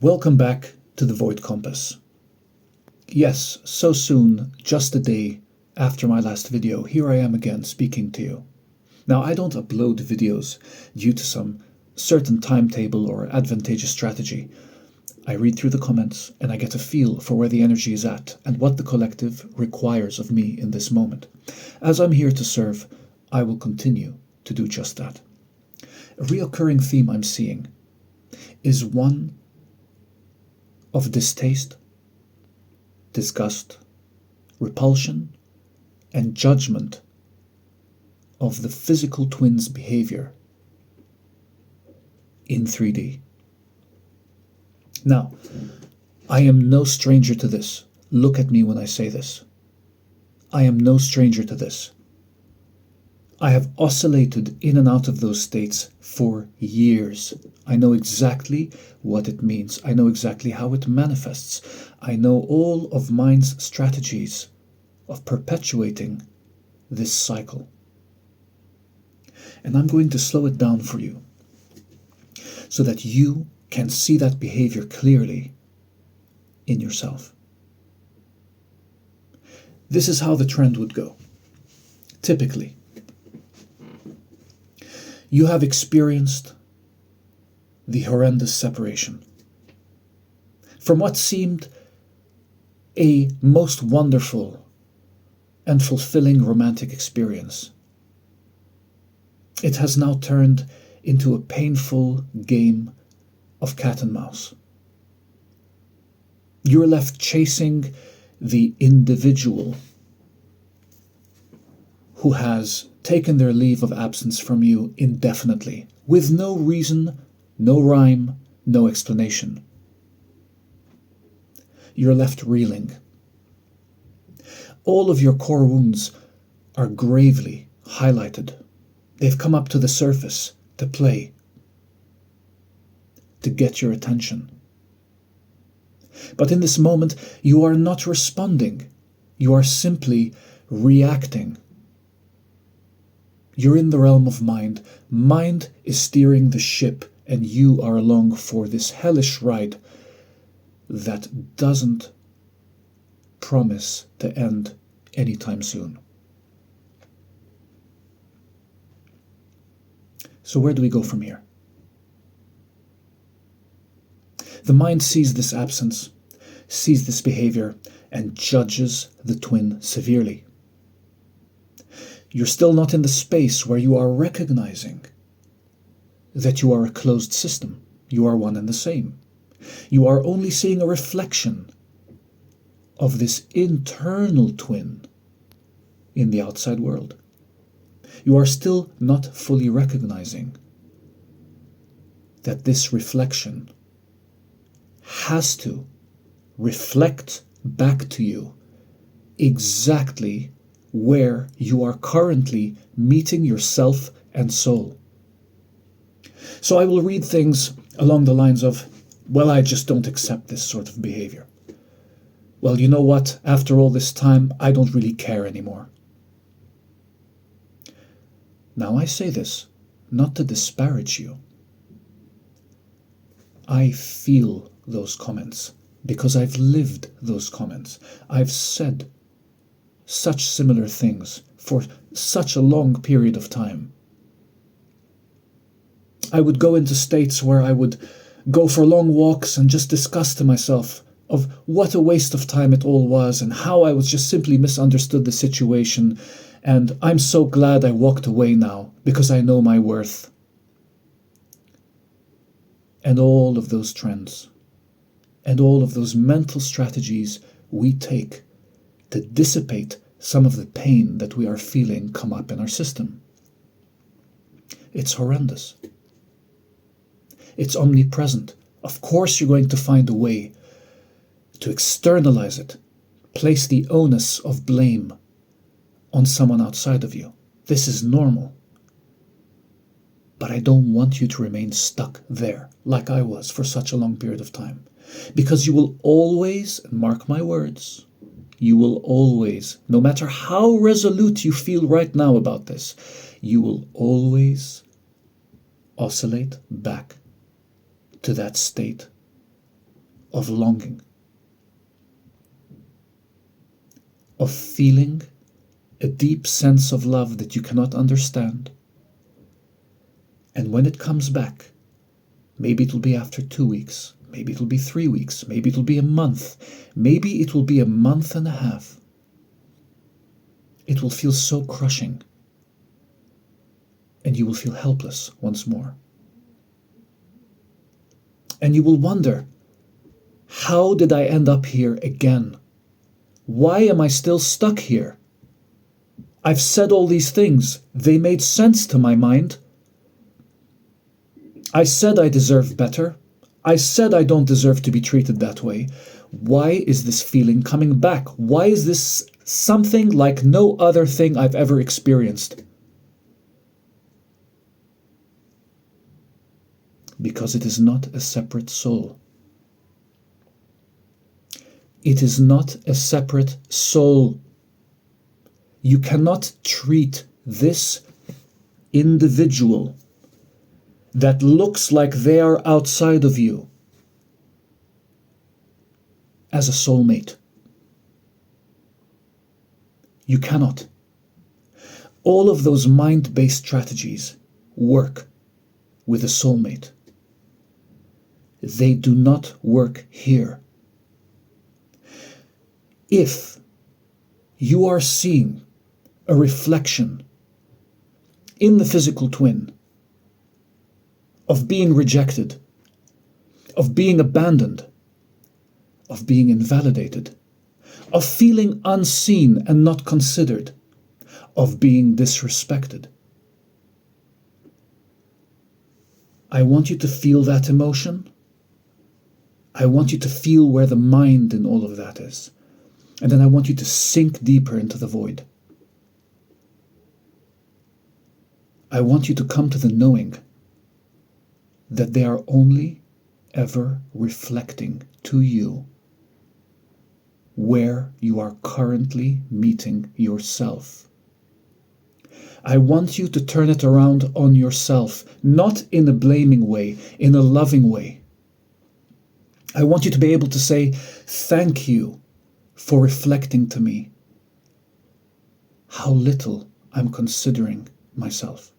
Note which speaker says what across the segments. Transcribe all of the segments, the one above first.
Speaker 1: Welcome back to the Void Compass. Yes, so soon, just a day after my last video, here I am again speaking to you. Now, I don't upload videos due to some certain timetable or advantageous strategy. I read through the comments and I get a feel for where the energy is at and what the collective requires of me in this moment. As I'm here to serve, I will continue to do just that. A reoccurring theme I'm seeing is one of distaste, disgust, repulsion, and judgment of the physical twin's behavior in 3D. Now, I am no stranger to this. Look at me when I say this. I am no stranger to this. I have oscillated in and out of those states for years. I know exactly what it means. I know exactly how it manifests. I know all of mind's strategies of perpetuating this cycle. And I'm going to slow it down for you so that you can see that behavior clearly in yourself. This is how the trend would go. Typically, you have experienced the horrendous separation from what seemed a most wonderful and fulfilling romantic experience. It has now turned into a painful game of cat and mouse. You're left chasing the individual who has taken their leave of absence from you indefinitely, with no reason, no rhyme, no explanation. You're left reeling. All of your core wounds are gravely highlighted. They've come up to the surface to play, to get your attention. But in this moment, you are not responding. You are simply reacting. You're in the realm of mind. Mind is steering the ship, and you are along for this hellish ride that doesn't promise to end anytime soon. So where do we go from here? The mind sees this absence, sees this behavior, and judges the twin severely. You're still not in the space where you are recognizing that you are a closed system. You are one and the same. You are only seeing a reflection of this internal twin in the outside world. You are still not fully recognizing that this reflection has to reflect back to you exactly where you are currently meeting yourself and soul. So I will read things along the lines of, well, I just don't accept this sort of behavior. Well, you know what? After all this time, I don't really care anymore. Now, I say this not to disparage you. I feel those comments because I've lived those comments. I've said such similar things for such a long period of time. I would go into states where I would go for long walks and just discuss to myself of what a waste of time it all was and how I was just simply misunderstood the situation. And I'm so glad I walked away now because I know my worth. And all of those trends and all of those mental strategies we take to dissipate some of the pain that we are feeling come up in our system. It's horrendous. It's omnipresent. Of course you're going to find a way to externalize it, place the onus of blame on someone outside of you. This is normal. But I don't want you to remain stuck there like I was for such a long period of time. Because you will always, mark my words, you will always, no matter how resolute you feel right now about this, you will always oscillate back to that state of longing, of feeling a deep sense of love that you cannot understand. And when it comes back, maybe it will be after 2 weeks, maybe it will be 3 weeks, maybe it will be a month, maybe it will be a month and a half. It will feel so crushing, and you will feel helpless once more. And you will wonder, how did I end up here again? Why am I still stuck here? I've said all these things. They made sense to my mind. I said I deserve better. I said I don't deserve to be treated that way. Why is this feeling coming back? Why is this something like no other thing I've ever experienced? Because it is not a separate soul. It is not a separate soul. You cannot treat this individual that looks like they are outside of you as a soulmate. You cannot. All of those mind-based strategies work with a soulmate. They do not work here. If you are seeing a reflection in the physical twin of being rejected, of being abandoned, of being invalidated, of feeling unseen and not considered, of being disrespected, I want you to feel that emotion. I want you to feel where the mind in all of that is. And then I want you to sink deeper into the void. I want you to come to the knowing that they are only ever reflecting to you where you are currently meeting yourself. I want you to turn it around on yourself, not in a blaming way, in a loving way. I want you to be able to say, thank you for reflecting to me how little I'm considering myself.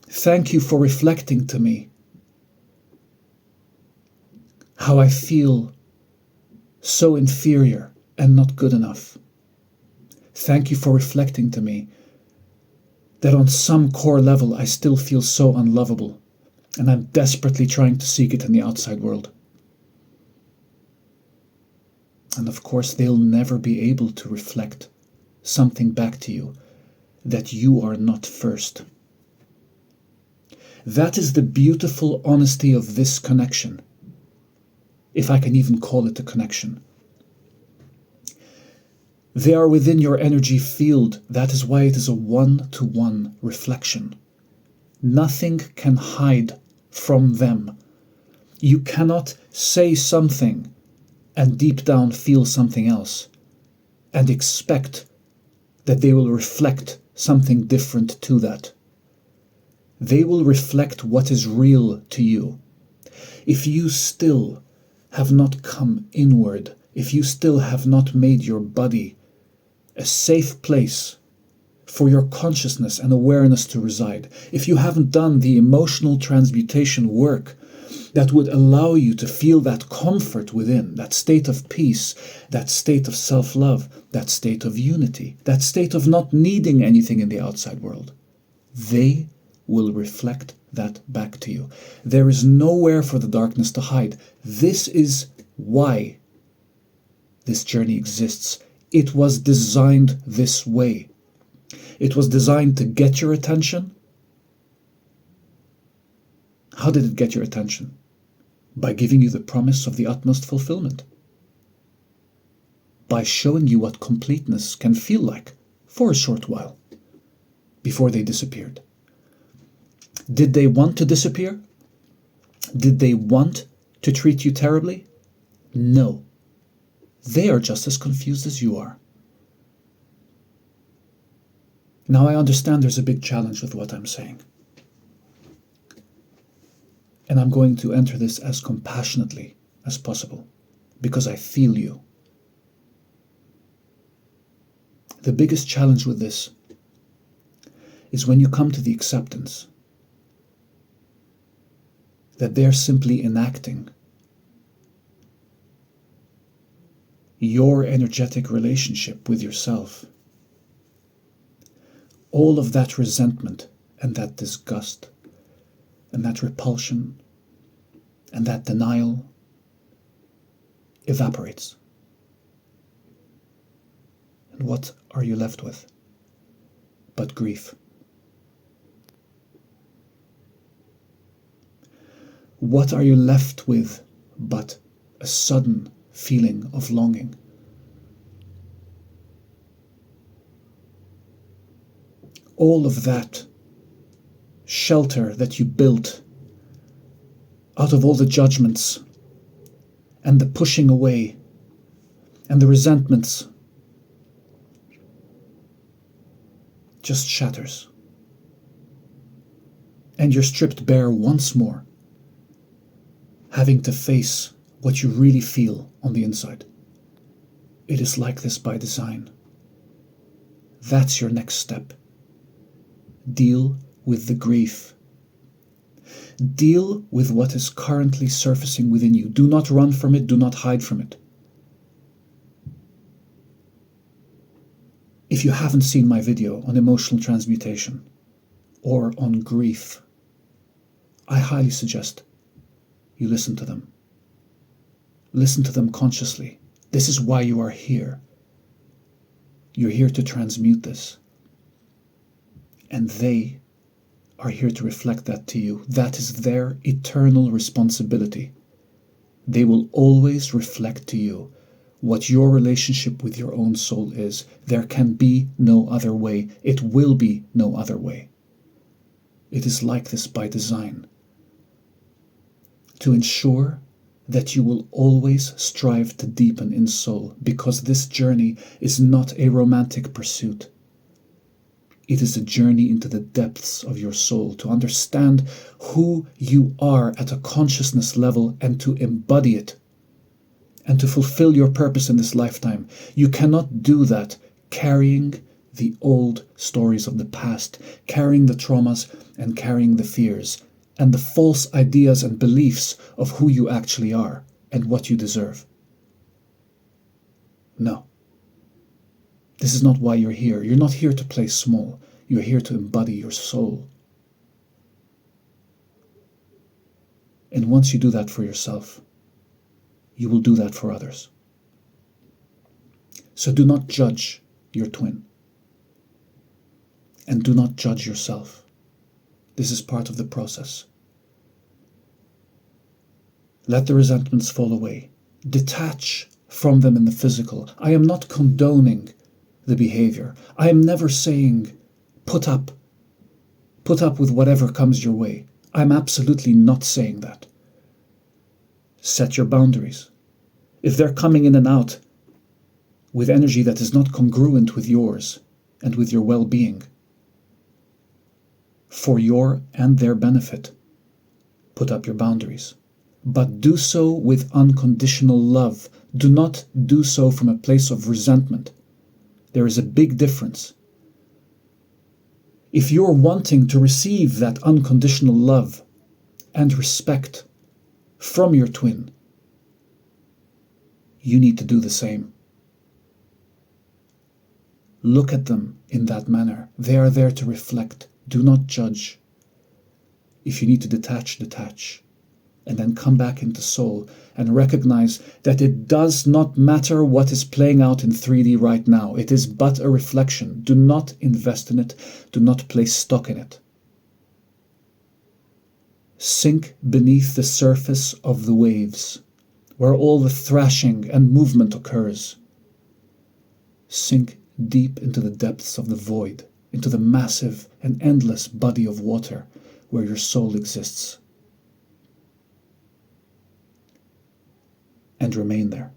Speaker 1: Thank you for reflecting to me how I feel so inferior and not good enough. Thank you for reflecting to me that on some core level I still feel so unlovable, and I'm desperately trying to seek it in the outside world. And of course, they'll never be able to reflect something back to you that you are not first. That is the beautiful honesty of this connection, if I can even call it a connection. They are within your energy field. That is why it is a one-to-one reflection. Nothing can hide from them. You cannot say something and deep down feel something else and expect that they will reflect something different to that. They will reflect what is real to you. If you still have not come inward, if you still have not made your body a safe place for your consciousness and awareness to reside, if you haven't done the emotional transmutation work that would allow you to feel that comfort within, that state of peace, that state of self-love, that state of unity, that state of not needing anything in the outside world, they will reflect that back to you. There is nowhere for the darkness to hide. This is why this journey exists. It was designed this way. It was designed to get your attention. How did it get your attention? By giving you the promise of the utmost fulfillment. By showing you what completeness can feel like for a short while before they disappeared. Did they want to disappear? Did they want to treat you terribly? No. They are just as confused as you are. Now I understand there's a big challenge with what I'm saying. And I'm going to enter this as compassionately as possible, because I feel you. The biggest challenge with this is when you come to the acceptance that they're simply enacting your energetic relationship with yourself. All of that resentment and that disgust and that repulsion and that denial evaporates. And what are you left with but grief? What are you left with but a sudden feeling of longing? All of that shelter that you built out of all the judgments and the pushing away and the resentments just shatters. And you're stripped bare once more, having to face what you really feel on the inside. It is like this by design. That's your next step. Deal with the grief. Deal with what is currently surfacing within you. Do not run from it. Do not hide from it. If you haven't seen my video on emotional transmutation or on grief, I highly suggest you listen to them. Listen to them consciously. This is why you are here. You're here to transmute this. And they are here to reflect that to you. That is their eternal responsibility. They will always reflect to you what your relationship with your own soul is. There can be no other way. It will be no other way. It is like this by design, to ensure that you will always strive to deepen in soul, because this journey is not a romantic pursuit. It is a journey into the depths of your soul, to understand who you are at a consciousness level and to embody it and to fulfill your purpose in this lifetime. You cannot do that carrying the old stories of the past, carrying the traumas and carrying the fears and the false ideas and beliefs of who you actually are and what you deserve. No. This is not why you're here. You're not here to play small. You're here to embody your soul. And once you do that for yourself, you will do that for others. So do not judge your twin. And do not judge yourself. This is part of the process. Let the resentments fall away. Detach from them in the physical. I am not condoning the behavior. I am never saying put up with whatever comes your way. I'm absolutely not saying that. Set your boundaries. If they're coming in and out with energy that is not congruent with yours and with your well-being, for your and their benefit, put up your boundaries. But do so with unconditional love. Do not do so from a place of resentment. There is a big difference. If you're wanting to receive that unconditional love and respect from your twin, you need to do the same. Look at them in that manner. They are there to reflect. Do not judge. If you need to detach, detach. And then come back into soul and recognize that it does not matter what is playing out in 3D right now. It is but a reflection. Do not invest in it. Do not place stock in it. Sink beneath the surface of the waves, where all the thrashing and movement occurs. Sink deep into the depths of the void, into the massive and endless body of water where your soul exists. And remain there.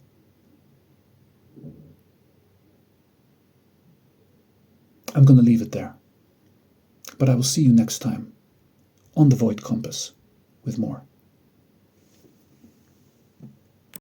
Speaker 1: I'm going to leave it there. But I will see you next time on the Void Compass with more.